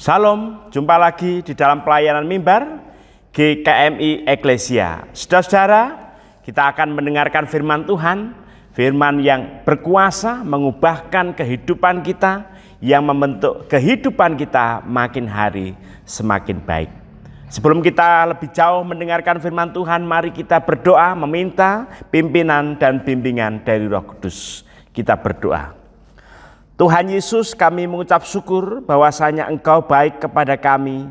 Salam, jumpa lagi di dalam pelayanan mimbar GKMI Eklesia. Saudara-saudara, kita akan mendengarkan firman Tuhan, firman yang berkuasa mengubahkan kehidupan kita, yang membentuk kehidupan kita makin hari semakin baik. Sebelum kita lebih jauh mendengarkan firman Tuhan, mari kita berdoa meminta pimpinan dan bimbingan dari Roh Kudus. Kita berdoa. Tuhan Yesus, kami mengucap syukur bahwasanya Engkau baik kepada kami,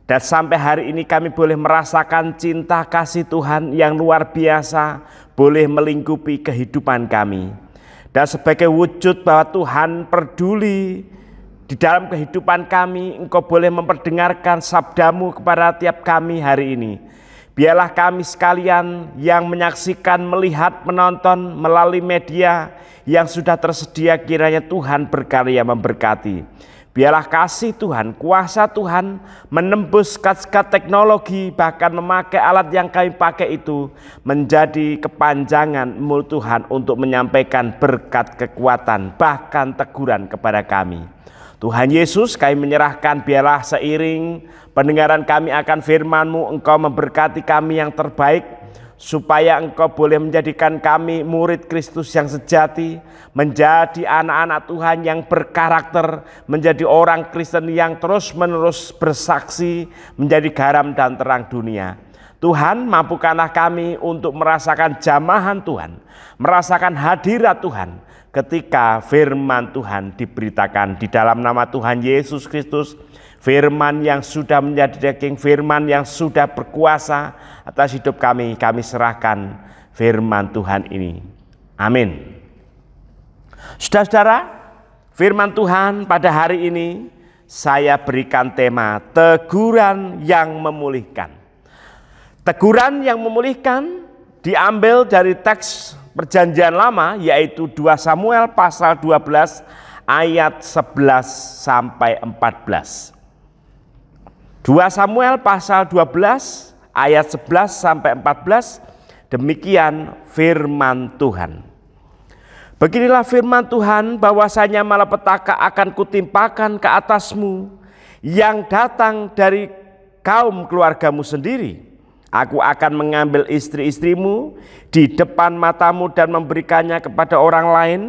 dan sampai hari ini kami boleh merasakan cinta kasih Tuhan yang luar biasa boleh melingkupi kehidupan kami. Dan sebagai wujud bahwa Tuhan peduli di dalam kehidupan kami, Engkau boleh memperdengarkan sabdamu kepada tiap kami hari ini. Biarlah kami sekalian yang menyaksikan, melihat, menonton melalui media yang sudah tersedia, kiranya Tuhan berkarya memberkati. Biarlah kasih Tuhan, kuasa Tuhan menembus skat-skat teknologi, bahkan memakai alat yang kami pakai itu menjadi kepanjangan mulut Tuhan untuk menyampaikan berkat, kekuatan, bahkan teguran kepada kami. Tuhan Yesus, kami menyerahkan, biarlah seiring pendengaran kami akan firman-Mu, Engkau memberkati kami yang terbaik, supaya Engkau boleh menjadikan kami murid Kristus yang sejati, menjadi anak-anak Tuhan yang berkarakter, menjadi orang Kristen yang terus-menerus bersaksi, menjadi garam dan terang dunia. Tuhan, mampukanlah kami untuk merasakan jamahan Tuhan, merasakan hadirat Tuhan ketika firman Tuhan diberitakan di dalam nama Tuhan Yesus Kristus. Firman yang sudah menjadi daging, firman yang sudah berkuasa atas hidup kami, kami serahkan firman Tuhan ini. Amin. Saudara-saudara, firman Tuhan pada hari ini saya berikan tema teguran yang memulihkan. Teguran yang memulihkan diambil dari teks Perjanjian Lama, yaitu 2 Samuel pasal 12 ayat 11 sampai 14. 2 Samuel pasal 12 ayat 11 sampai 14, demikian firman Tuhan. Beginilah firman Tuhan, bahwasanya malapetaka akan kutimpakan ke atasmu yang datang dari kaum keluargamu sendiri. Aku akan mengambil istri-istrimu di depan matamu dan memberikannya kepada orang lain.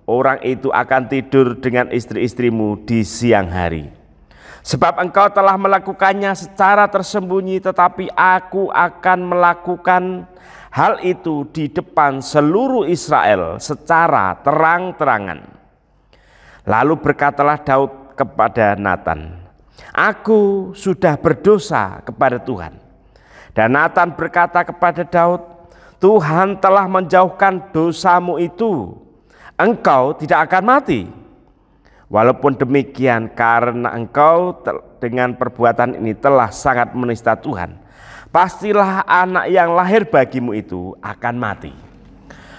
Orang itu akan tidur dengan istri-istrimu di siang hari. Sebab engkau telah melakukannya secara tersembunyi, tetapi aku akan melakukan hal itu di depan seluruh Israel secara terang-terangan. Lalu berkatalah Daud kepada Natan, aku sudah berdosa kepada Tuhan. Dan Natan berkata kepada Daud, Tuhan telah menjauhkan dosamu itu, engkau tidak akan mati. Walaupun demikian, karena engkau dengan perbuatan ini telah sangat menista Tuhan, pastilah anak yang lahir bagimu itu akan mati.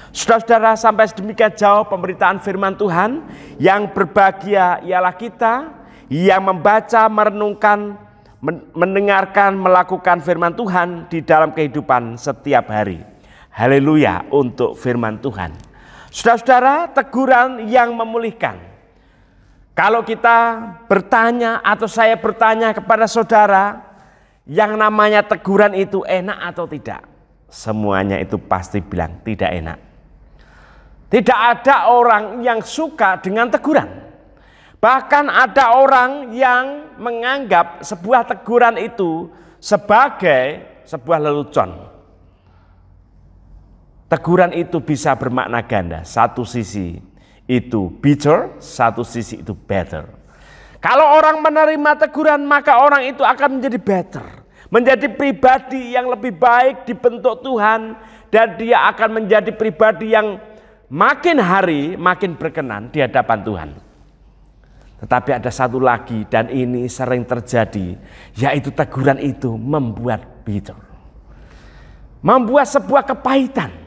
Saudara-saudara, sampai sedemikian jauh pemberitaan firman Tuhan. Yang berbahagia ialah kita yang membaca, merenungkan, mendengarkan, melakukan firman Tuhan di dalam kehidupan setiap hari. Haleluya untuk firman Tuhan. Saudara-saudara, teguran yang memulihkan. Kalau kita bertanya atau saya bertanya kepada saudara, yang namanya teguran itu enak atau tidak? Semuanya itu pasti bilang tidak enak. Tidak ada orang yang suka dengan teguran. Bahkan ada orang yang menganggap sebuah teguran itu sebagai sebuah lelucon. Teguran itu bisa bermakna ganda. Satu sisi itu bitter, satu sisi itu better. Kalau orang menerima teguran, maka orang itu akan menjadi better, menjadi pribadi yang lebih baik dibentuk Tuhan, dan dia akan menjadi pribadi yang makin hari makin berkenan di hadapan Tuhan. Tetapi ada satu lagi, dan ini sering terjadi, yaitu teguran itu membuat bitter, membuat sebuah kepahitan.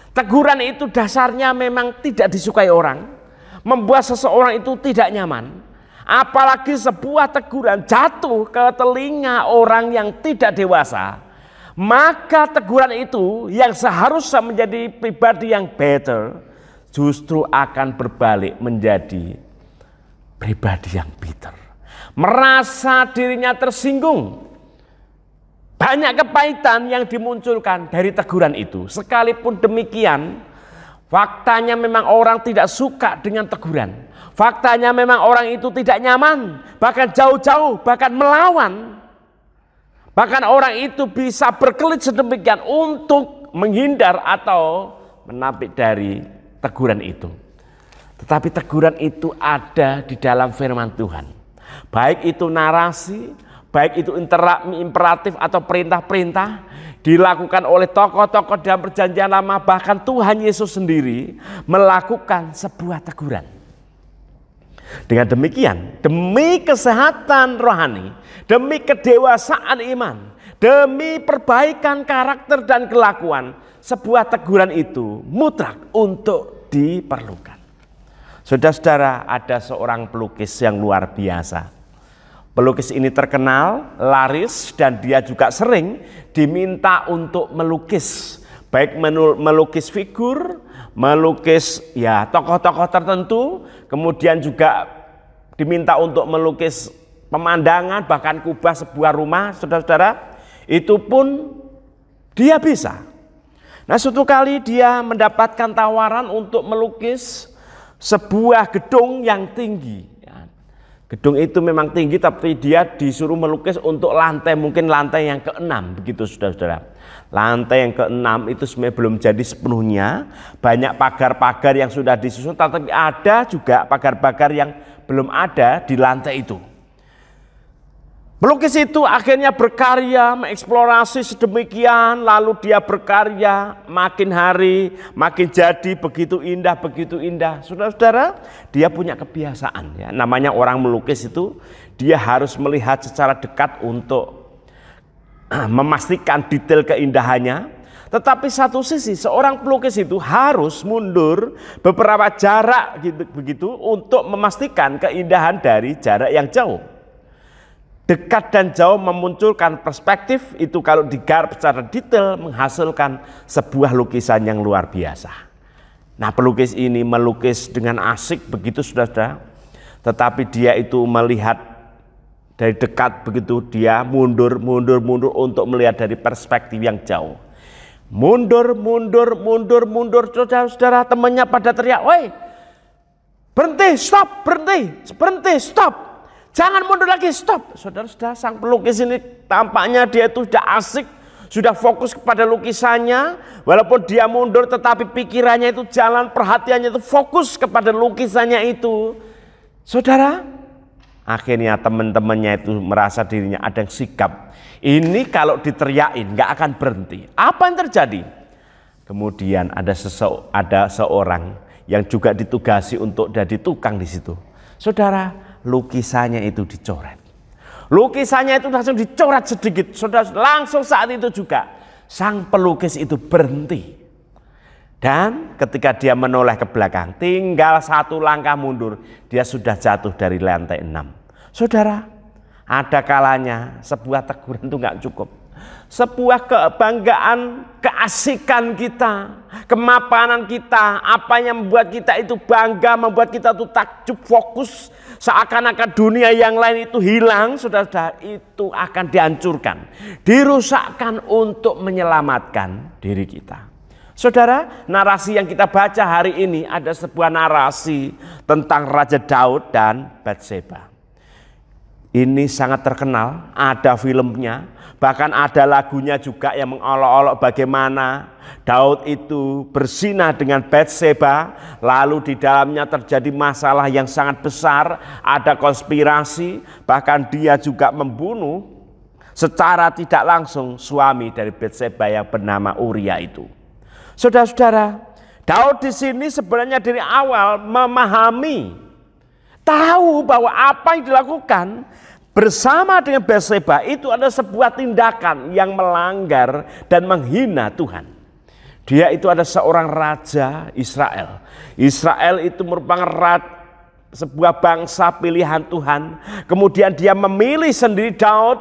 Teguran itu dasarnya memang tidak disukai orang, membuat seseorang itu tidak nyaman. Apalagi sebuah teguran jatuh ke telinga orang yang tidak dewasa, maka teguran itu yang seharusnya menjadi pribadi yang better, justru akan berbalik menjadi pribadi yang bitter. merasa dirinya tersinggung. Banyak kepahitan yang dimunculkan dari teguran itu. Sekalipun demikian, faktanya memang orang tidak suka dengan teguran. Faktanya memang orang itu tidak nyaman, bahkan jauh-jauh, bahkan melawan. Bahkan orang itu bisa berkelit sedemikian untuk menghindar atau menampik dari teguran itu. Tetapi teguran itu ada di dalam firman Tuhan. Baik itu narasi, baik itu imperatif atau perintah-perintah dilakukan oleh tokoh-tokoh dalam perjanjian lama, bahkan Tuhan Yesus sendiri melakukan sebuah teguran. Dengan demikian, demi kesehatan rohani, demi kedewasaan iman, demi perbaikan karakter dan kelakuan, sebuah teguran itu mutlak untuk diperlukan. Saudara-saudara, ada seorang pelukis yang luar biasa. Pelukis ini terkenal, laris, dan dia juga sering diminta untuk melukis. Baik melukis figur, melukis ya tokoh-tokoh tertentu, kemudian juga diminta untuk melukis pemandangan, bahkan kubah sebuah rumah, saudara-saudara. Itu pun dia bisa. Nah, suatu kali dia mendapatkan tawaran untuk melukis sebuah gedung yang tinggi. Gedung itu memang tinggi, tapi dia disuruh melukis untuk lantai, mungkin lantai yang ke-6, begitu saudara-saudara. Lantai yang ke-6 itu sebenarnya belum jadi sepenuhnya. Banyak pagar-pagar yang sudah disusun, tapi ada juga pagar-pagar yang belum ada di lantai itu. Pelukis itu akhirnya berkarya, mengeksplorasi sedemikian, lalu dia berkarya makin hari, makin jadi begitu indah, begitu indah. Saudara-saudara, dia punya kebiasaan ya. Namanya orang melukis itu, dia harus melihat secara dekat untuk memastikan detail keindahannya. Tetapi satu sisi, seorang pelukis itu harus mundur beberapa jarak begitu untuk memastikan keindahan dari jarak yang jauh. Dekat dan jauh memunculkan perspektif itu, kalau digarap secara detail menghasilkan sebuah lukisan yang luar biasa. Nah, pelukis ini melukis dengan asik begitu saudara, tetapi dia itu melihat dari dekat begitu, dia mundur untuk melihat dari perspektif yang jauh. Mundur, saudara-saudara, temannya pada teriak, "Woi, berhenti, stop. Jangan mundur lagi, stop." Saudara-saudara, sang pelukis ini tampaknya dia itu sudah asik, sudah fokus kepada lukisannya. Walaupun dia mundur, tetapi pikirannya itu jalan, perhatiannya itu fokus kepada lukisannya itu. Saudara, akhirnya teman-temannya itu merasa dirinya ada yang sikap. Ini kalau diteriakin nggak akan berhenti. Apa yang terjadi? Kemudian ada seorang yang juga ditugasi untuk jadi tukang di situ. Saudara, lukisannya itu dicoret. Lukisannya itu langsung dicoret sedikit. Saudara, langsung saat itu juga sang pelukis itu berhenti. Dan ketika dia menoleh ke belakang, tinggal satu langkah mundur, dia sudah jatuh dari lantai 6. Saudara, ada kalanya sebuah teguran itu nggak cukup. Sebuah kebanggaan, keasikan kita, kemapanan kita, apa yang membuat kita itu bangga, membuat kita itu takjub, fokus, seakan-akan dunia yang lain itu hilang, saudara-saudara, itu akan dihancurkan, dirusakkan untuk menyelamatkan diri kita. Saudara, narasi yang kita baca hari ini ada sebuah narasi tentang Raja Daud dan Batseba. Ini sangat terkenal, ada filmnya, bahkan ada lagunya juga yang mengolok-olok bagaimana Daud itu berzina dengan Batseba, lalu di dalamnya terjadi masalah yang sangat besar, ada konspirasi, bahkan dia juga membunuh secara tidak langsung suami dari Batseba yang bernama Uria itu. Saudara-saudara, Daud di sini sebenarnya dari awal memahami, tahu bahwa apa yang dilakukan bersama dengan Batseba itu adalah sebuah tindakan yang melanggar dan menghina Tuhan. Dia itu ada seorang raja Israel. Israel itu merupakan sebuah bangsa pilihan Tuhan. Kemudian dia memilih sendiri Daud,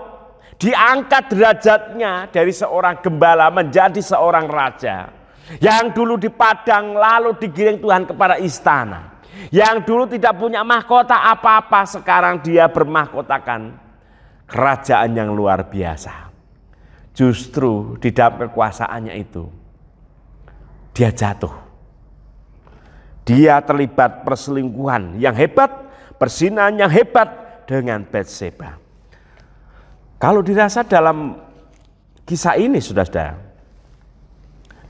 diangkat derajatnya dari seorang gembala menjadi seorang raja. Yang dulu di padang lalu digiring Tuhan kepada istana. Yang dulu tidak punya mahkota apa-apa, sekarang dia bermahkotakan kerajaan yang luar biasa. Justru di dalam kekuasaannya itu, dia jatuh. Dia terlibat perselingkuhan yang hebat, perzinahan yang hebat dengan Batseba. Kalau dirasa dalam kisah ini, saudara-saudara,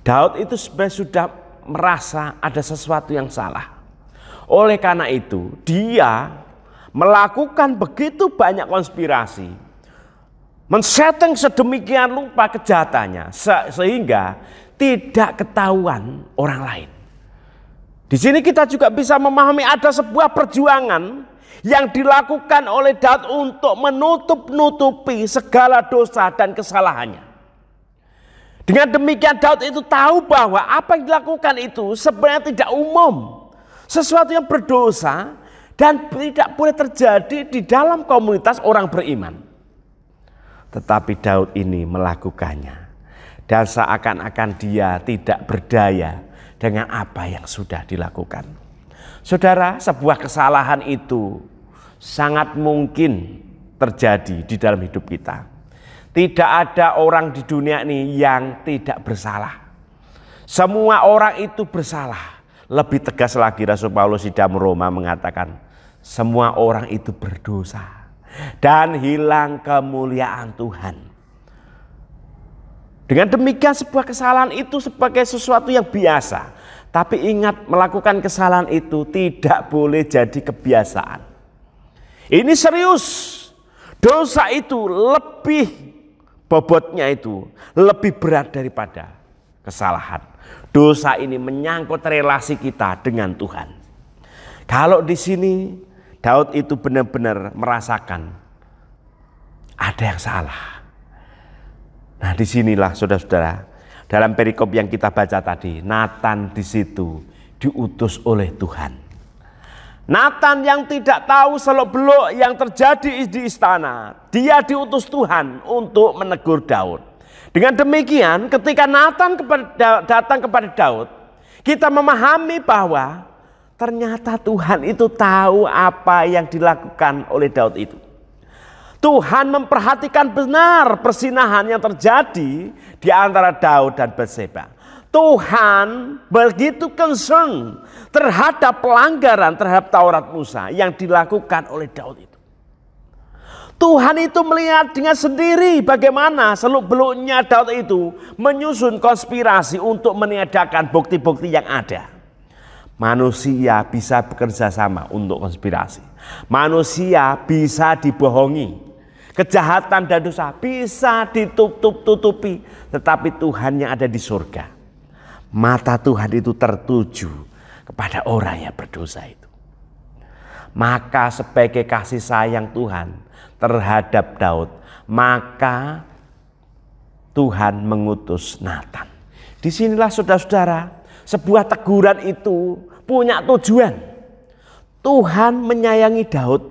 Daud itu sebenarnya sudah merasa ada sesuatu yang salah. Oleh karena itu, dia melakukan begitu banyak konspirasi, men-setting sedemikian rupa kejahatannya sehingga tidak ketahuan orang lain. Di sini kita juga bisa memahami ada sebuah perjuangan yang dilakukan oleh Daud untuk menutup-nutupi segala dosa dan kesalahannya. Dengan demikian Daud itu tahu bahwa apa yang dilakukan itu sebenarnya tidak umum. Sesuatu yang berdosa dan tidak boleh terjadi di dalam komunitas orang beriman. Tetapi Daud ini melakukannya. Dan seakan-akan dia tidak berdaya dengan apa yang sudah dilakukan. Saudara, sebuah kesalahan itu sangat mungkin terjadi di dalam hidup kita. Tidak ada orang di dunia ini yang tidak bersalah. Semua orang itu bersalah. Lebih tegas lagi Rasul Paulus di dalam Roma mengatakan, semua orang itu berdosa dan hilang kemuliaan Tuhan. Dengan demikian sebuah kesalahan itu sebagai sesuatu yang biasa. Tapi ingat, melakukan kesalahan itu tidak boleh jadi kebiasaan. Ini serius. Dosa itu lebih bobotnya itu lebih berat daripada kesalahan. Dosa ini menyangkut relasi kita dengan Tuhan. Kalau di sini Daud itu benar-benar merasakan ada yang salah. Nah, disinilah saudara-saudara, dalam perikop yang kita baca tadi, Natan di situ diutus oleh Tuhan. Natan yang tidak tahu seluk-beluk yang terjadi di istana, dia diutus Tuhan untuk menegur Daud. Dengan demikian, ketika Natan datang kepada Daud, kita memahami bahwa ternyata Tuhan itu tahu apa yang dilakukan oleh Daud itu. Tuhan memperhatikan benar perzinahan yang terjadi di antara Daud dan Batseba. Tuhan begitu concern terhadap pelanggaran terhadap Taurat Musa yang dilakukan oleh Daud itu. Tuhan itu melihat dengan sendiri bagaimana seluk-beluknya Daud itu menyusun konspirasi untuk meniadakan bukti-bukti yang ada. Manusia bisa bekerja sama untuk konspirasi. Manusia bisa dibohongi. Kejahatan dan dosa bisa ditutup-tutupi. Tetapi Tuhan yang ada di surga, mata Tuhan itu tertuju kepada orang yang berdosa itu. Maka sebagai kasih sayang Tuhan terhadap Daud, maka Tuhan mengutus Natan. Disinilah saudara-saudara, sebuah teguran itu punya tujuan. Tuhan menyayangi Daud,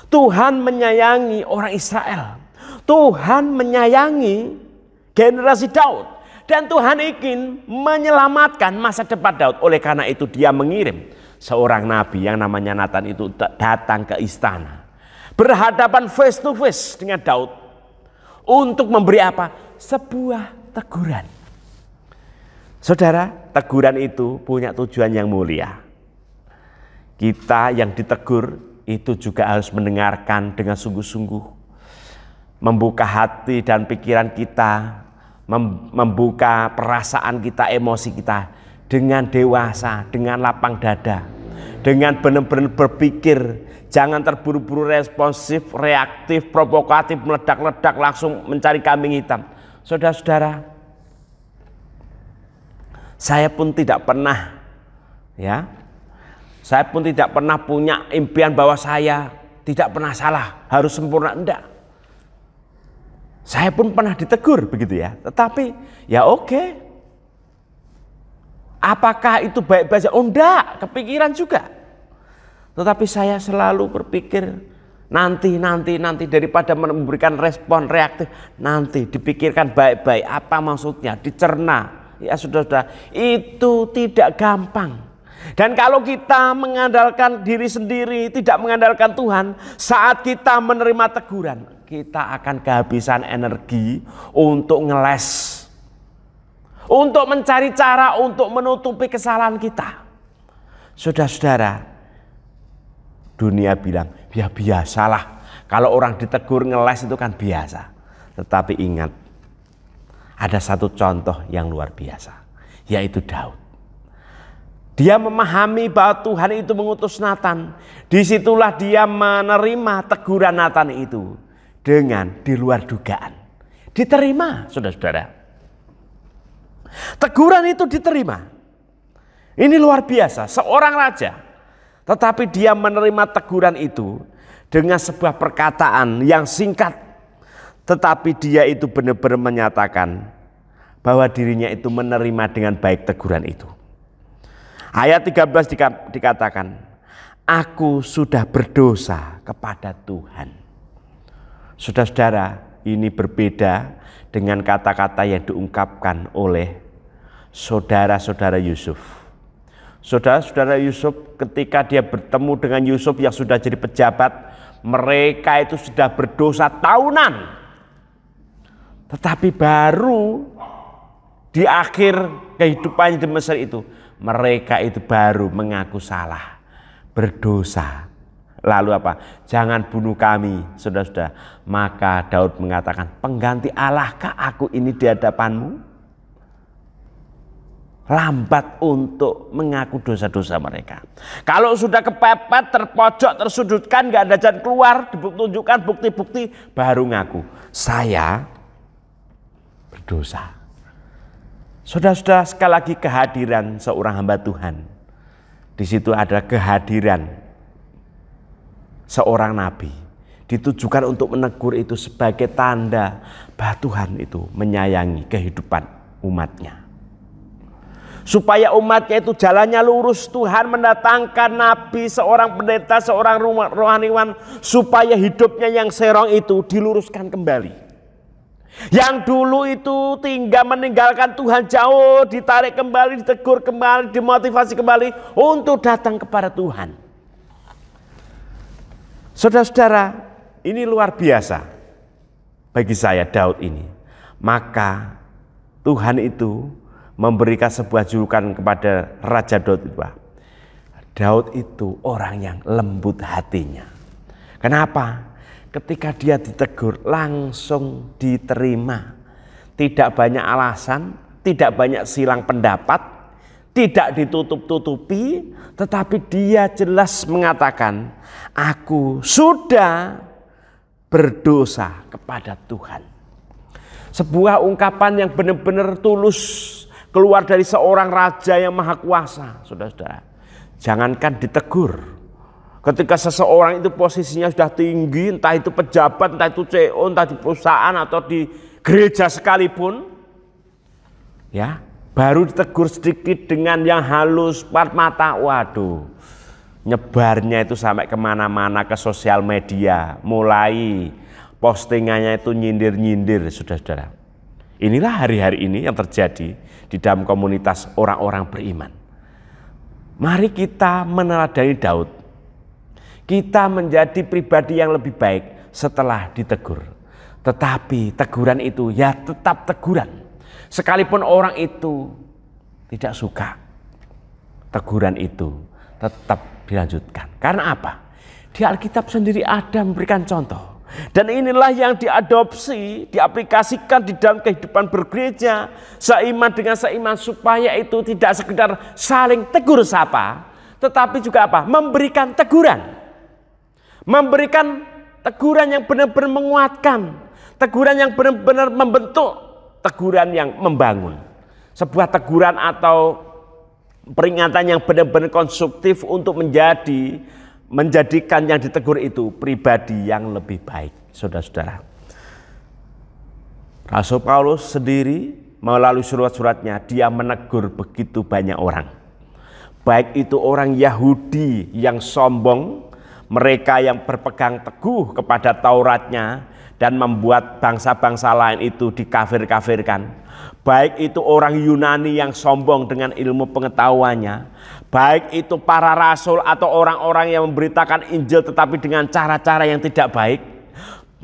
Tuhan menyayangi orang Israel, Tuhan menyayangi generasi Daud, dan Tuhan ingin menyelamatkan masa depan Daud. Oleh karena itu dia mengirim seorang nabi yang namanya Natan itu datang ke istana, berhadapan face to face dengan Daud untuk memberi apa? Sebuah teguran. Saudara, teguran itu punya tujuan yang mulia. Kita yang ditegur itu juga harus mendengarkan dengan sungguh-sungguh, membuka hati dan pikiran kita, membuka perasaan kita, emosi kita dengan dewasa, dengan lapang dada, dengan benar-benar berpikir. Jangan terburu-buru responsif, reaktif, provokatif, meledak-ledak langsung mencari kambing hitam. Saudara-saudara, saya pun tidak pernah punya impian bahwa saya tidak pernah salah, harus sempurna, enggak. Saya pun pernah ditegur begitu ya. Tetapi ya oke. Apakah itu baik-baik saja? Oh enggak, kepikiran juga. Tetapi saya selalu berpikir nanti daripada memberikan respon reaktif, nanti dipikirkan baik-baik apa maksudnya, dicerna. Ya saudara-saudara, itu tidak gampang. Dan kalau kita mengandalkan diri sendiri, tidak mengandalkan Tuhan, saat kita menerima teguran, kita akan kehabisan energi untuk ngeles, untuk mencari cara untuk menutupi kesalahan kita. Saudara-saudara, dunia bilang, ya biasalah. Kalau orang ditegur ngeles itu kan biasa. Tetapi ingat, ada satu contoh yang luar biasa, yaitu Daud. Dia memahami bahwa Tuhan itu mengutus Natan. Disitulah dia menerima teguran Natan itu dengan di luar dugaan. Diterima, saudara-saudara. Teguran itu diterima. Ini luar biasa, seorang raja. Tetapi dia menerima teguran itu dengan sebuah perkataan yang singkat. Tetapi dia itu benar-benar menyatakan bahwa dirinya itu menerima dengan baik teguran itu. Ayat 13 dikatakan, aku sudah berdosa kepada Tuhan. Saudara-saudara, ini berbeda dengan kata-kata yang diungkapkan oleh saudara-saudara Yusuf. Saudara-saudara Yusuf ketika dia bertemu dengan Yusuf yang sudah jadi pejabat, mereka itu sudah berdosa tahunan. Tetapi baru di akhir kehidupannya di Mesir itu, mereka itu baru mengaku salah, berdosa. Lalu apa? Jangan bunuh kami, saudara-saudara. Maka Daud mengatakan, pengganti Allahkah aku ini di hadapanmu? Lambat untuk mengaku dosa-dosa mereka. Kalau sudah kepepet, terpojok, tersudutkan, gak ada jalan keluar, ditunjukkan bukti-bukti, baru ngaku, saya berdosa. Saudara-saudara, sekali lagi kehadiran seorang hamba Tuhan. Di situ ada kehadiran seorang nabi. Ditujukan untuk menegur itu sebagai tanda bahwa Tuhan itu menyayangi kehidupan umatnya. Supaya umatnya itu jalannya lurus, Tuhan mendatangkan nabi, seorang pendeta, seorang rohaniwan, supaya hidupnya yang serong itu diluruskan kembali. Yang dulu itu tinggal meninggalkan Tuhan jauh, ditarik kembali, ditegur kembali, dimotivasi kembali untuk datang kepada Tuhan. Saudara-saudara, ini luar biasa bagi saya Daud ini. Maka Tuhan itu memberikan sebuah julukan kepada Raja Daud itu. Daud itu orang yang lembut hatinya. Kenapa? Ketika dia ditegur langsung diterima. Tidak banyak alasan, tidak banyak silang pendapat, tidak ditutup-tutupi, tetapi dia jelas mengatakan, aku sudah berdosa kepada Tuhan. Sebuah ungkapan yang benar-benar tulus keluar dari seorang raja yang maha kuasa, saudara-saudara. Jangankan ditegur. Ketika seseorang itu posisinya sudah tinggi, entah itu pejabat, entah itu CEO, entah di perusahaan atau di gereja sekalipun, ya, baru ditegur sedikit dengan yang halus, empat mata, waduh, nyebarnya itu sampai kemana-mana ke sosial media, mulai postingannya itu nyindir-nyindir, saudara-saudara. Inilah hari-hari ini yang terjadi di dalam komunitas orang-orang beriman. Mari kita meneladani Daud. Kita menjadi pribadi yang lebih baik setelah ditegur. Tetapi teguran itu ya tetap teguran. Sekalipun orang itu tidak suka, teguran itu tetap dilanjutkan. Karena apa? Di Alkitab sendiri ada memberikan contoh. Dan inilah yang diadopsi, diaplikasikan di dalam kehidupan bergereja, seiman dengan seiman, supaya itu tidak sekedar saling tegur sapa, tetapi juga apa? Memberikan teguran. Memberikan teguran yang benar-benar menguatkan, teguran yang benar-benar membentuk, teguran yang membangun. Sebuah teguran atau peringatan yang benar-benar konstruktif untuk menjadikan yang ditegur itu pribadi yang lebih baik, saudara-saudara. Rasul Paulus sendiri melalui surat-suratnya, dia menegur begitu banyak orang. Baik itu orang Yahudi yang sombong, mereka yang berpegang teguh kepada Tauratnya, dan membuat bangsa-bangsa lain itu dikafir-kafirkan. Baik itu orang Yunani yang sombong dengan ilmu pengetahuannya, baik itu para rasul atau orang-orang yang memberitakan Injil tetapi dengan cara-cara yang tidak baik,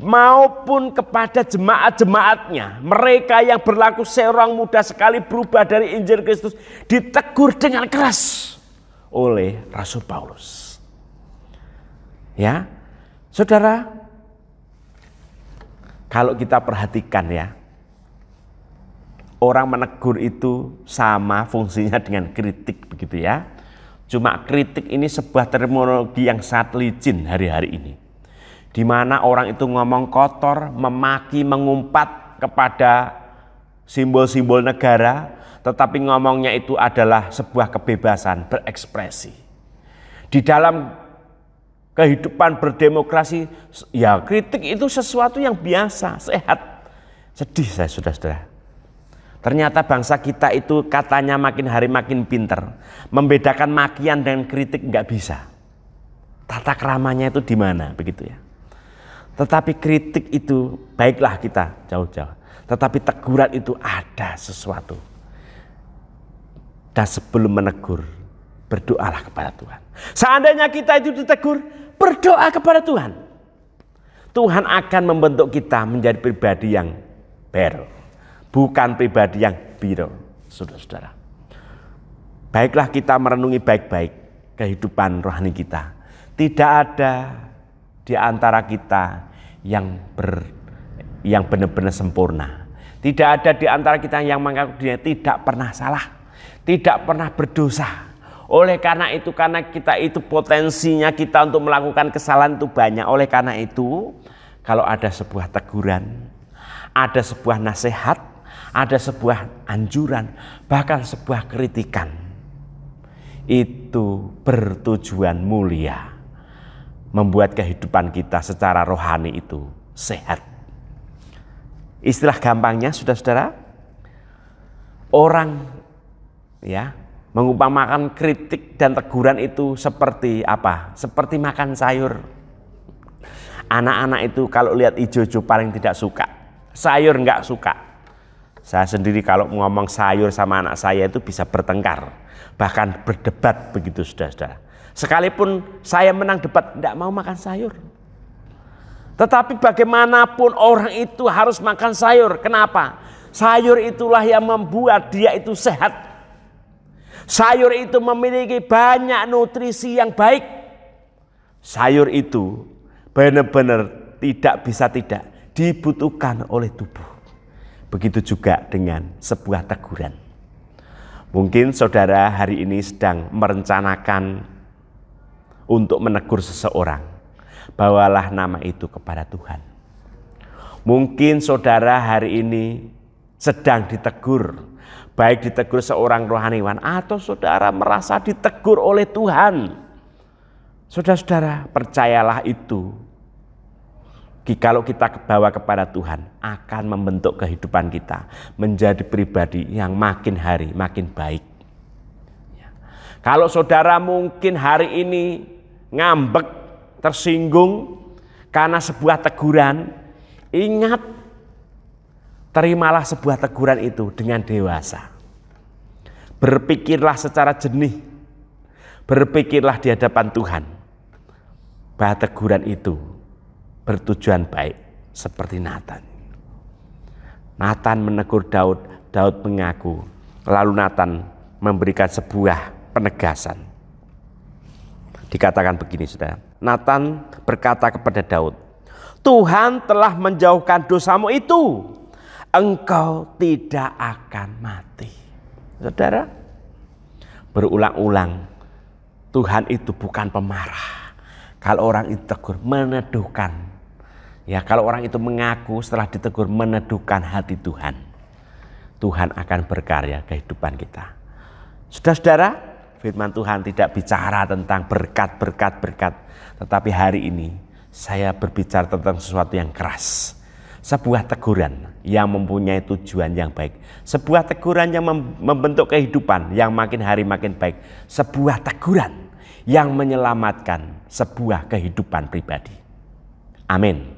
maupun kepada jemaat-jemaatnya, mereka yang berlaku seorang muda sekali berubah dari Injil Kristus, ditegur dengan keras oleh Rasul Paulus. Ya, saudara, kalau kita perhatikan ya, orang menegur itu sama fungsinya dengan kritik begitu ya. Cuma kritik ini sebuah terminologi yang sangat licin hari-hari ini, di mana orang itu ngomong kotor, memaki, mengumpat kepada simbol-simbol negara, tetapi ngomongnya itu adalah sebuah kebebasan berekspresi. Di dalam kehidupan berdemokrasi, ya kritik itu sesuatu yang biasa, sehat. Sedih saya saudara-saudara. Ternyata bangsa kita itu katanya makin hari makin pinter. Membedakan makian dan kritik nggak bisa. Tata keramanya itu di mana begitu ya. Tetapi kritik itu baiklah kita jauh-jauh. Tetapi teguran itu ada sesuatu. Dan sebelum menegur, berdoalah kepada Tuhan. Seandainya kita itu ditegur, berdoa kepada Tuhan. Tuhan akan membentuk kita menjadi pribadi yang baru, bukan pribadi yang biru, saudara-saudara. Baiklah kita merenungi baik-baik kehidupan rohani kita. Tidak ada di antara kita yang benar-benar sempurna. Tidak ada di antara kita yang mengaku dirinya tidak pernah salah, tidak pernah berdosa. Oleh karena itu, karena kita itu potensinya kita untuk melakukan kesalahan itu banyak. Oleh karena itu, kalau ada sebuah teguran, ada sebuah nasihat, ada sebuah anjuran, bahkan sebuah kritikan, itu bertujuan mulia, membuat kehidupan kita secara rohani itu sehat. Istilah gampangnya, saudara-saudara, orang ya mengumpamakan kritik dan teguran itu seperti apa? Seperti makan sayur. Anak-anak itu kalau lihat hijau-hijau paling tidak suka, sayur nggak suka. Saya sendiri kalau ngomong sayur sama anak saya itu bisa bertengkar, bahkan berdebat begitu saudara-saudara. Sekalipun saya menang debat, tidak mau makan sayur. Tetapi bagaimanapun orang itu harus makan sayur. Kenapa? Sayur itulah yang membuat dia itu sehat. Sayur itu memiliki banyak nutrisi yang baik. Sayur itu benar-benar tidak bisa tidak dibutuhkan oleh tubuh. Begitu juga dengan sebuah teguran. Mungkin saudara hari ini sedang merencanakan untuk menegur seseorang. Bawalah nama itu kepada Tuhan. Mungkin saudara hari ini sedang ditegur. Baik ditegur seorang rohaniwan atau saudara merasa ditegur oleh Tuhan. Saudara-saudara, percayalah itu. Kalau kita bawa kepada Tuhan, akan membentuk kehidupan kita menjadi pribadi yang makin hari makin baik. Kalau saudara mungkin hari ini ngambek, tersinggung karena sebuah teguran, ingat, terimalah sebuah teguran itu dengan dewasa. Berpikirlah secara jernih, berpikirlah di hadapan Tuhan bahwa teguran itu bertujuan baik seperti Nathan. Nathan menegur Daud, Daud mengaku, lalu Nathan memberikan sebuah penegasan. Dikatakan begini saudara, Nathan berkata kepada Daud, Tuhan telah menjauhkan dosamu itu, engkau tidak akan mati. Saudara, berulang-ulang, Tuhan itu bukan pemarah. Kalau orang itu tegur, meneduhkan. Ya, kalau orang itu mengaku setelah ditegur, meneduhkan hati Tuhan. Tuhan akan berkarya kehidupan kita. Saudara-saudara, firman Tuhan tidak bicara tentang berkat. Tetapi hari ini saya berbicara tentang sesuatu yang keras. Sebuah teguran yang mempunyai tujuan yang baik. Sebuah teguran yang membentuk kehidupan yang makin hari makin baik. Sebuah teguran yang menyelamatkan sebuah kehidupan pribadi. Amin.